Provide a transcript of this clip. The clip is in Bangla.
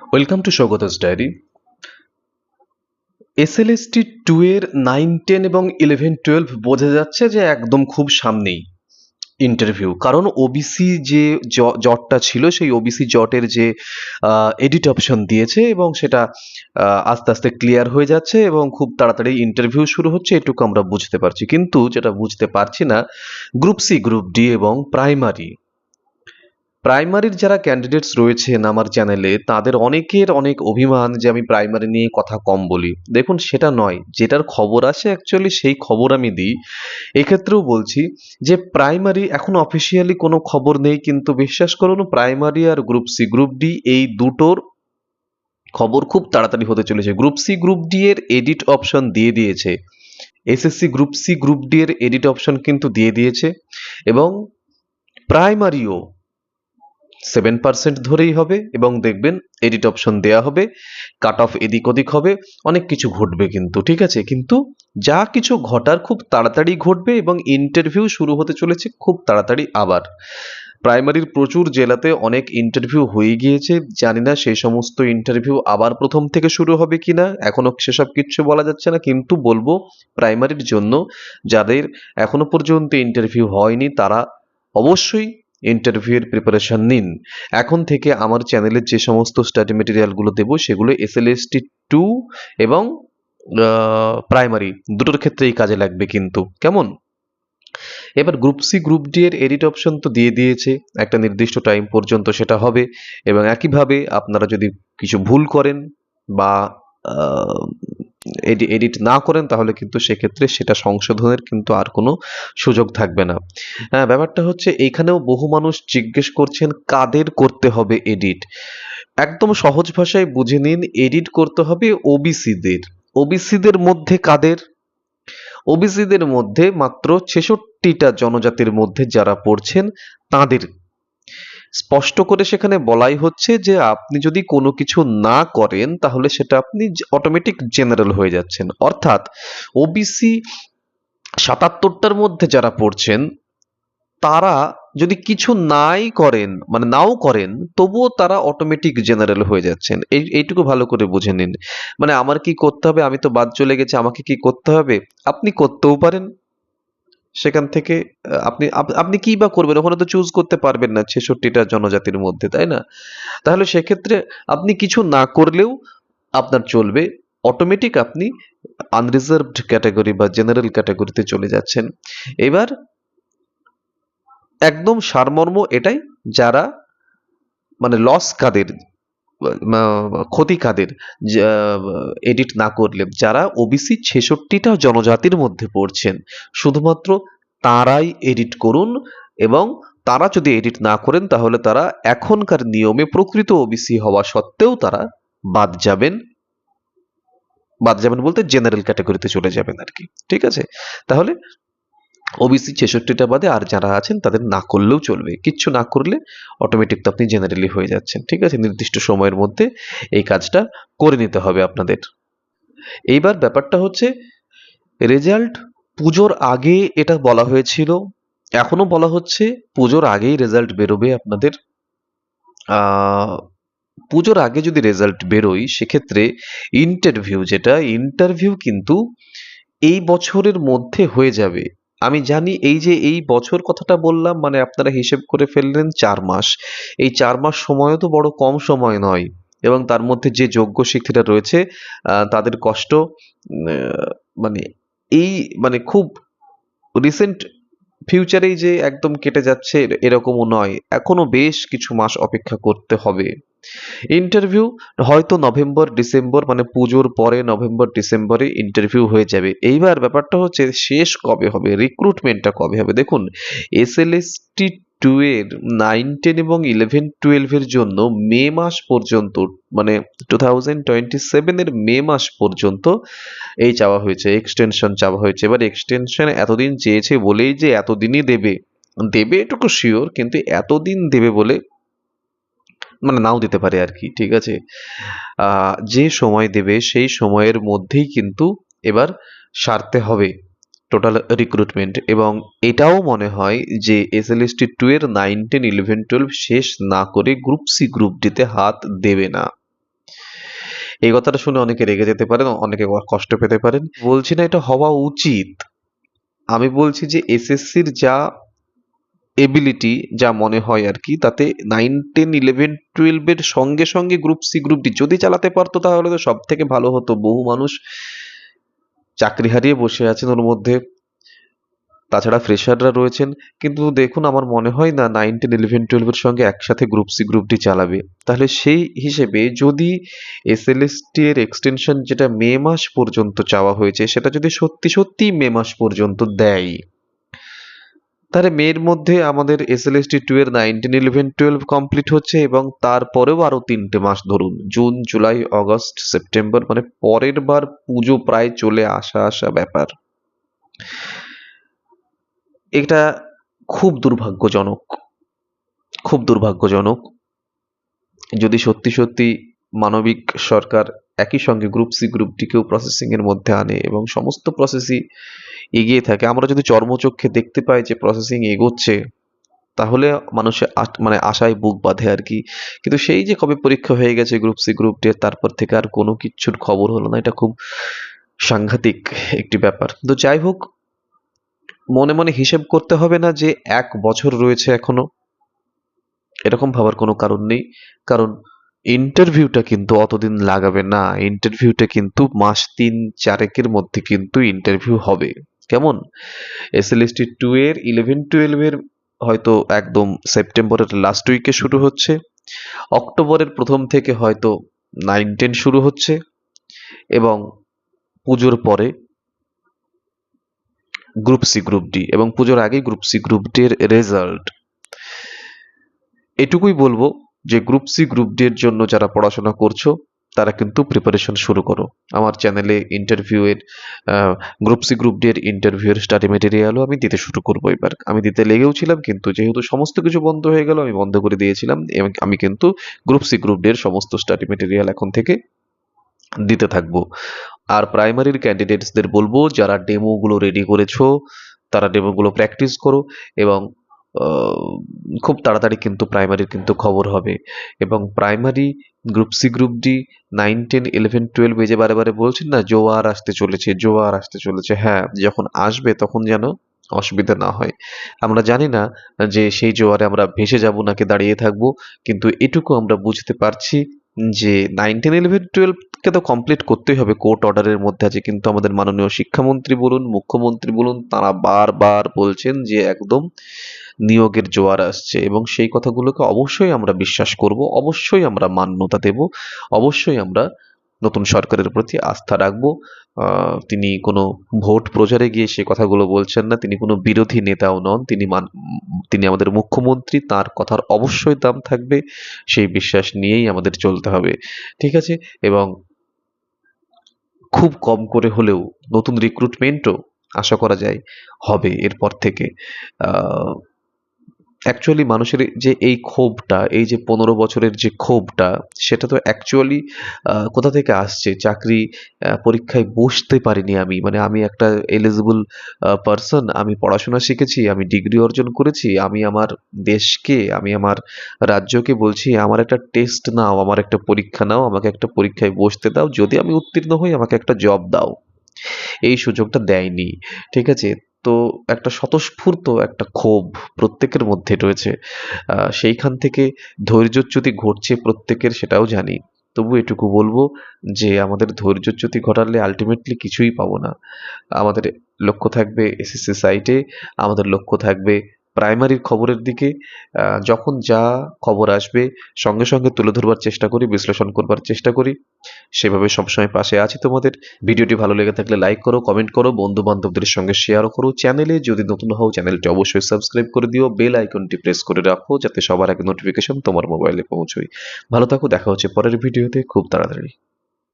Welcome to Sougata's diary. SLST 2 এর 9, 10 এবং 11, 12 বোঝা যাচ্ছে যে একদম খুব সামনেই ইন্টারভিউ। কারণ ওবিসি যে জটটা ছিল সেই ওবিসি জটের যে এডিট অপশন দিয়েছে এবং সেটা আস্তে আস্তে ক্লিয়ার হয়ে যাচ্ছে এবং খুব তাড়াতাড়ি ইন্টারভিউ শুরু হচ্ছে, এটুকু আমরা বুঝতে পারছি। কিন্তু যেটা বুঝতে পারছি না, গ্রুপ সি, গ্রুপ ডি এবং প্রাইমারির যারা ক্যান্ডিডেটস রয়েছেন আমার চ্যানেলে, তাদের অনেকের অনেক অভিমান যে আমি প্রাইমারি নিয়ে কথা কম বলি। দেখুন, সেটা নয়, যেটার খবর আসে অ্যাকচুয়ালি সেই খবর আমি দিই। এক্ষেত্রেও বলছি যে প্রাইমারি এখন অফিসিয়ালি কোনো খবর নেই, কিন্তু বিশ্বাস করুন, প্রাইমারি আর গ্রুপ সি, গ্রুপ ডি এই দুটোর খবর খুব তাড়াতাড়ি হতে চলেছে। গ্রুপ সি, গ্রুপ ডি এর এডিট অপশন দিয়ে দিয়েছে। SSC group C, group D এর এডিট অপশন কিন্তু দিয়ে দিয়েছে এবং প্রাইমারিও 7% ধরেই হবে এবং দেখবেন এডিট অপশন দেয়া হবে, কাট অফ এদিক ওদিক হবে, অনেক কিছু ঘটবে কিন্তু, ঠিক আছে? কিন্তু যা কিছু ঘটার খুব তাড়াতাড়ি ঘটবে এবং ইন্টারভিউ শুরু হতে চলেছে খুব তাড়াতাড়ি। আবার প্রাইমারির প্রচুর জেলাতে অনেক ইন্টারভিউ হয়ে গিয়েছে, জানি না সেই সমস্ত ইন্টারভিউ আবার প্রথম থেকে শুরু হবে কিনা, এখনো সেসব কিচ্ছু বলা যাচ্ছে না। কিন্তু বলবো, প্রাইমারির জন্য যাদের এখনো পর্যন্ত ইন্টারভিউ হয়নি তারা অবশ্যই ইন্টারভিউয়ের প্রিপারেশন নিন। এখন থেকে আমার চ্যানেলের যে সমস্ত স্টাডি মেটেরিয়ালগুলো দেবো সেগুলো এসএলএসটি 2 এবং প্রাইমারি দুটোর ক্ষেত্রেই কাজে লাগবে কিন্তু, কেমন? এবার গ্রুপ সি, গ্রুপ ডি এর এডিট অপশন তো দিয়ে দিয়েছে, একটা নির্দিষ্ট টাইম পর্যন্ত সেটা হবে এবং একইভাবে আপনারা যদি কিছু ভুল করেন বা এডিট না করেন তাহলে কিন্তু সেক্ষেত্রে সেটা সংশোধনের কিন্তু আর কোনো সুযোগ থাকবে না। হ্যাঁ, ব্যাপারটা হচ্ছে এইখানেও বহু মানুষ জিজ্ঞেস করছেন কাদের করতে হবে এডিট। একদম সহজ ভাষায় বুঝে নিন, এডিট করতে হবে ওবিসিদের। ওবিসিদের মধ্যে কাদের? ওবিসিদের মধ্যে মাত্র 66টা জনজাতির মধ্যে যারা পড়ছেন তাদের। স্পষ্ট করে সেখানে বলাই হচ্ছে যে আপনি যদি কোনো কিছু না করেন তাহলে সেটা আপনি অটোমেটিক জেনারেল হয়ে যাচ্ছেন। অর্থাৎ ওবিসি 77টার মধ্যে যারা পড়ছেন তারা যদি কিছু নাই করেন, মানে নাও করেন, তবুও তারা অটোমেটিক জেনারেল হয়ে যাচ্ছেন। এইটুকু ভালো করে বুঝে নিন। মানে আমার কি করতে হবে? আমি তো বাদ চলে গেছি, আমাকে কি করতে হবে? আপনি করতেও পারেন সেখান থেকে। আপনি কি বা করবেন? ওখানে তো চুজ করতে পারবেন না 66টা জনজাতির মধ্যে, তাই না? তাহলে সেক্ষেত্রে আপনি কিছু না করলেও আপনার চলবে। অটোমেটিক আপনি আনরিজার্ভড ক্যাটাগরি বা জেনারেল ক্যাটাগরিতে চলে যাচ্ছেন। এবার একদম সারমর্ম এটাই, যারা মানে লস কাদের, ক্ষতি কাদের এডিট না করলে, যারা ওবিসি 66টা জনজাতির মধ্যে পড়ছেন, শুধুমাত্র তারাই এডিট করুন। এবং তারা যদি এডিট না করেন তাহলে তারা এখনকার নিয়মে প্রকৃত ওবিসি হওয়া সত্ত্বেও তারা বাদ যাবেন। বাদ যাবেন বলতে জেনারেল ক্যাটাগরিতে চলে যাবেন আর কি, ঠিক আছে? তাহলে ওবিসি 66টা বাদে আর যারা আছেন তাদের না করলেও চলবে, কিচ্ছু না করলে অটোমেটিক তো আপনি জেনারেলি হয়ে যাচ্ছেন, ঠিক আছে? নির্দিষ্ট সময়ের মধ্যে এই কাজটা করে নিতে হবে আপনাদের। এইবার ব্যাপারটা হচ্ছে রেজাল্ট পুজোর আগে, এটা বলা হয়েছিল, এখনো বলা হচ্ছে পুজোর আগেই রেজাল্ট বেরোবে আপনাদের। পুজোর আগে যদি রেজাল্ট বেরোয় সেক্ষেত্রে ইন্টারভিউ কিন্তু এই বছরের মধ্যে হয়ে যাবে। আমি জানি এই যে এই বছর কথাটা বললাম, মানে আপনারা হিসেব করে ফেললেন 4 মাস। এই 4 মাস সময়ও তো বড় কম সময় নয় এবং তার মধ্যে যে যোগ্য শিক্ষিতা রয়েছে তাদের কষ্ট মানে এই মানে খুব রিসেন্ট ফিউচারেই যে একদম কেটে যাচ্ছে এরকমও নয়, এখনো বেশ কিছু মাস অপেক্ষা করতে হবে। ইন্টারভিউ হয়তো নভেম্বর ডিসেম্বর, মানে পুজোর পরে নভেম্বর ডিসেম্বরে ইন্টারভিউ হয়ে যাবে। এইবার ব্যাপারটা হচ্ছে শেষ কবে হবে, রিক্রুটমেন্টটা কবে হবে? দেখুন, এসএলএসটি 2 এর 9, 10 এবং 11, 12 এর জন্য মে মাস পর্যন্ত, মানে 2027 এর মে মাস পর্যন্ত এই চাওয়া হয়েছে, এক্সটেনশন চাওয়া হয়েছে। এবার এক্সটেনশন এতদিন চেয়েছে বলেই যে এতদিনই দেবে, দেবে এটুকু শিওর, কিন্তু এতদিন দেবে বলে মানে নাও দিতে পারে আর কি, ঠিক আছে? যে সময় দেবে সেই সময়ের মধ্যেই কিন্তু এবার সারতে হবে টোটাল রিক্রুটমেন্ট। এবং এটাও মনে হয় যে এসএলএসটি 2 এর 9, 10, 11, 12 শেষ না করে গ্রুপ সি, গ্রুপ ডিতে হাত দেবে না। এই কথাটা শুনে অনেকে রেগে যেতে পারেন, অনেকে কষ্ট পেতে পারেন। বলছি না এটা হওয়া উচিত, আমি বলছি যে এসএসসির যা এবিলিটি, যা মনে হয় আর কি, তাতে 9, 10, 11, 12 এর সঙ্গে সঙ্গে গ্রুপ সি গ্রুপ ডি যদি চালাতে পারতো তাহলে তো সব থেকে ভালো হতো। বহু মানুষ চাকরি হারিয়ে বসে আছেন ওর মধ্যে, তাছাড়া ফ্রেশাররা রয়েছেন। কিন্তু দেখুন, আমার মনে হয় না 9, 10, 11, 12 এর সঙ্গে একসাথে গ্রুপ সি গ্রুপ ডি চালাবে। তাহলে সেই হিসেবে যদি এসএলএসটি এর এক্সটেনশন যেটা মে মাস পর্যন্ত চাওয়া হয়েছে সেটা যদি সত্যি সত্যি মে মাস পর্যন্ত দেয়, তাহলে মের মধ্যে আমাদের এসএলএসটি 2 এর 19, 11, 12 কমপ্লিট হচ্ছে, এবং তারপরেও আরো 3টে মাস ধরুন, জুন, জুলাই, অগস্ট, সেপ্টেম্বর, মানে পরের বার পুজো প্রায় চলে আসা ব্যাপার। এটা খুব দুর্ভাগ্যজনক, খুব দুর্ভাগ্যজনক। যদি সত্যি সত্যি মানবিক সরকার একই সঙ্গে গ্রুপ সি গ্রুপ ডি কেও প্রসেসিং এর মধ্যে আনে এবং সমস্ত প্রসেসই এগিয়ে থাকে, আমরা যদি চর্মচক্ষে দেখতে পাই যে প্রসেসিং এগোচ্ছে, তাহলে মানুষের মানে আশায় বুক বাঁধে আর কি। কিন্তু সেই যে কবে পরীক্ষা হয়ে গেছে গ্রুপ সি গ্রুপ ডি, তারপর থেকে আর কোনো কিচ্ছুর খবর হলো না। এটা খুব সাংঘাতিক একটি ব্যাপার। তো যাই হোক, মনে মনে হিসেব করতে হবে না যে 1 বছর রয়েছে এখনো, এরকম ভাবার কোনো কারণ নেই। কারণ ইন্টারভিউটা কিন্তু অতদিন লাগাবে না, ইন্টারভিউটা কিন্তু মাস 3-4 মধ্যে কিন্তু ইন্টারভিউ হবে। কেমন? এসএলএসটি 2 এর 11, 12 এর হয়তো একদম সেপ্টেম্বরের লাস্ট উইকে শুরু হচ্ছে, অক্টোবরের প্রথম থেকে হয়তো 9, 10 শুরু হচ্ছে, এবং পুজোর পরে গ্রুপ সি গ্রুপ ডি, এবং পুজোর আগেই গ্রুপ সি গ্রুপ ডি এর রেজাল্ট। এটুকুই বলবো যে গ্রুপ সি গ্রুপ ডি এর জন্য যারা পড়াশোনা করছো তারা কিন্তু প্রিপারেশন শুরু করো। আমার চ্যানেলে ইন্টারভিউ এর গ্রুপ সি গ্রুপ ডি এর ইন্টারভিউ এর স্টাডি মেটেরিয়ালও আমি দিতে শুরু করবো এবার। আমি দিতে লেগেও ছিলাম, কিন্তু যেহেতু সমস্ত কিছু বন্ধ হয়ে গেল আমি বন্ধ করে দিয়েছিলাম, এবং আমি কিন্তু গ্রুপ সি গ্রুপ ডি এর সমস্ত স্টাডি মেটেরিয়াল এখন থেকে দিতে থাকবো। আর প্রাইমারির ক্যান্ডিডেটসদের বলবো, যারা ডেমোগুলো রেডি করেছো তারা ডেমোগুলো প্র্যাকটিস করো, এবং আহ, খুব তাড়াতাড়ি কিন্তু প্রাইমারির কিন্তু খবর হবে। এবং primary group C group D 9, 10, 11, 12 এই যে বারে বারে বলছেন না জোয়ার আসতে চলেছে, জোয়ার আসতে চলেছে, হ্যাঁ যখন আসবে তখন যেন অসুবিধা না হয়। আমরা জানি না যে সেই জোয়ারে আমরা ভেসে যাব নাকি দাঁড়িয়ে থাকবো, কিন্তু এটুকু আমরা বুঝতে পারছি যে 9, 10, 11, 12 কে তো কমপ্লিট করতেই হবে, কোর্ট অর্ডারের মধ্যে আছে। কিন্তু আমাদের মাননীয় শিক্ষামন্ত্রী বলুন, মুখ্যমন্ত্রী বলুন, তারা বারবার বলছেন যে একদম নিয়োগের জোয়ার আসছে, এবং সেই কথাগুলোকে অবশ্যই আমরা বিশ্বাস করব, অবশ্যই আমরা মান্যতা দেব, অবশ্যই আমরা নতুন সরকারের প্রতি আস্থা রাখবো। তিনি কোনো ভোট প্রচারে গিয়ে সে কথাগুলো বলছেন না, তিনি কোনো বিরোধী নেতাও নন, তিনি আমাদের মুখ্যমন্ত্রী, তার কথার অবশ্যই দাম থাকবে, সেই বিশ্বাস নিয়েই আমাদের চলতে হবে। ঠিক আছে? এবং খুব কম করে হলেও নতুন রিক্রুটমেন্টও আশা করা যায় হবে এরপর থেকে। আহ অ্যাকচুয়ালি মানুষের যে এই ক্ষোভটা, এই যে 15 বছরের যে ক্ষোভটা, সেটা তো অ্যাকচুয়ালি কোথা থেকে আসছে? চাকরি পরীক্ষায় বসতে পারিনি আমি, মানে আমি একটা এলিজিবল পার্সন, আমি পড়াশোনা শিখেছি, আমি ডিগ্রি অর্জন করেছি, আমি আমার দেশকে, আমি আমার রাজ্যকে বলছি আমার একটা টেস্ট নাও, আমার একটা পরীক্ষা নাও, আমাকে একটা পরীক্ষায় বসতে দাও, যদি আমি উত্তীর্ণ হই আমাকে একটা জব দাও। এই সুযোগটা দেয়নি। ঠিক আছে? তো একটা স্বতঃস্ফূর্ত একটা ক্ষোভ প্রত্যেকের মধ্যে রয়েছে। সেইখান থেকে ধৈর্যচ্যুতি ঘটছে প্রত্যেকের, সেটাও জানি। তবু এটুকু বলবো যে আমাদের ধৈর্যচ্যুতি ঘটালে আল্টিমেটলি কিছুই পাবো না। আমাদের লক্ষ্য থাকবে এসএসসি সাইটে, আমাদের লক্ষ্য থাকবে প্রাইমারির খবরের দিকে। যখন যা খবর আসবে সঙ্গে সঙ্গে তুলে ধরবার চেষ্টা করি, বিশ্লেষণ করবার চেষ্টা করি। সেভাবে সবসময় পাশে আছি তোমাদের। ভিডিওটি ভালো লেগে থাকলে লাইক করো, কমেন্ট করো, বন্ধু বান্ধবদের সঙ্গে শেয়ারও করো। চ্যানেলে যদি নতুন হও চ্যানেলটি অবশ্যই সাবস্ক্রাইব করে দিও, বেল আইকনটি প্রেস করে রাখো যাতে সবার আগে নোটিফিকেশন তোমার মোবাইলে পৌঁছয়। ভালো থাকো, দেখা হচ্ছে পরের ভিডিওতে খুব তাড়াতাড়ি।